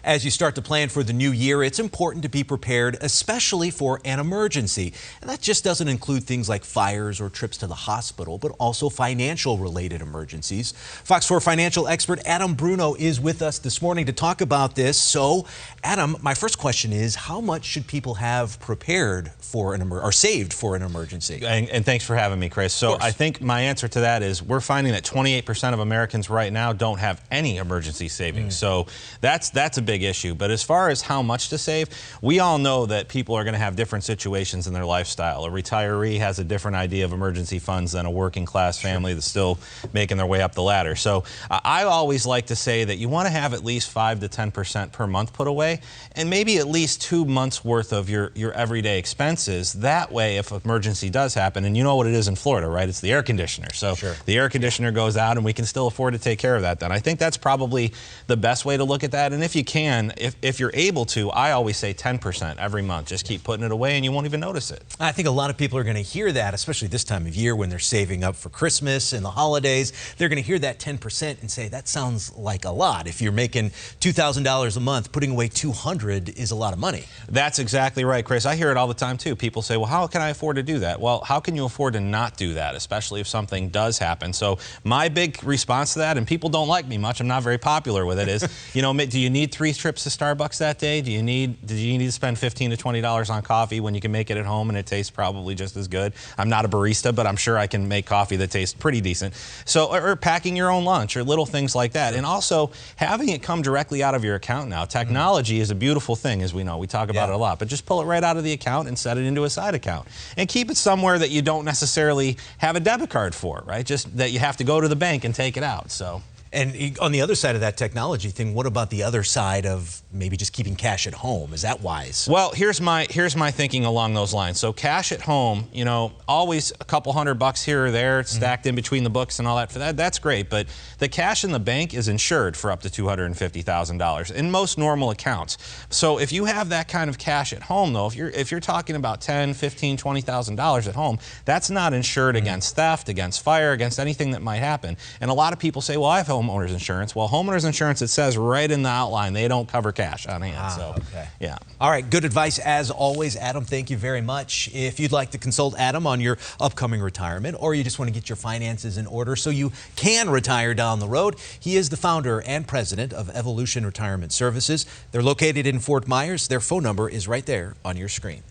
As you start to plan for the new year, it's important to be prepared, especially for an emergency. And that just doesn't include things like fires or trips to the hospital, but also financial related emergencies. Fox 4 financial expert Adam Bruno is with us this morning to talk about this. So, Adam, my first question is, how much should people have prepared for or saved for an emergency? And thanks for having me, Chris. So I think my answer to that is we're finding that 28% of Americans right now don't have any emergency savings. So that's a big issue. But as far as how much to save, we all know that people are going to have different situations in their lifestyle. A retiree has a different idea of emergency funds than a working class family that's still making their way up the ladder. So I always like to say that you want to have at least 5 to 10% per month put away, and maybe at least 2 months worth of your everyday expenses. That way, if an emergency does happen, and you know what it is in Florida, right? It's the air conditioner. So the air conditioner goes out and we can still afford to take care of that then. I think that's probably the best way to look at that. And if you can, if you're able to, I always say 10% every month. Just keep putting it away and you won't even notice it. I think a lot of people are going to hear that, especially this time of year when they're saving up for Christmas and the holidays. They're going to hear that 10% and say, that sounds like a lot. If you're making $2,000 a month, putting away $200 is a lot of money. That's exactly right, Chris. I hear it all the time too. People say, well, how can I afford to do that? Well, how can you afford to not do that, especially if something does happen? So my big response to that, and people don't like me much, I'm not very popular with it, is, you know, do you need 3 trips to Starbucks that day? Do you need to spend $15 to $20 on coffee when you can make it at home and it tastes probably just as good? I'm not a barista, but I'm sure I can make coffee that tastes pretty decent. So, or packing your own lunch or little things like that. And also having it come directly out of your account now. Technology is a beautiful thing, as we know. We talk about it a lot, but just pull it right out of the account and set it into a side account. And keep it somewhere that you don't necessarily have a debit card for, right? Just that you have to go to the bank and take it out. So. And on the other side of that technology thing, what about the other side of maybe just keeping cash at home? Is that wise? Well, here's my thinking along those lines. So cash at home, you know, always a couple $100 here or there stacked in between the books and all that. For that's great. But the cash in the bank is insured for up to $250,000 in most normal accounts. So if you have that kind of cash at home, though, if you're talking about $10,000, $15,000, $20,000 at home, that's not insured against theft, against fire, against anything that might happen. And a lot of people say, well, I have homeowners insurance. Well, homeowners insurance, it says right in the outline, they don't cover cash on hand. So, yeah. All right, good advice as always. Adam, thank you very much. If you'd like to consult Adam on your upcoming retirement, or you just want to get your finances in order so you can retire down the road, he is the founder and president of Evolution Retirement Services. They're located in Fort Myers. Their phone number is right there on your screen.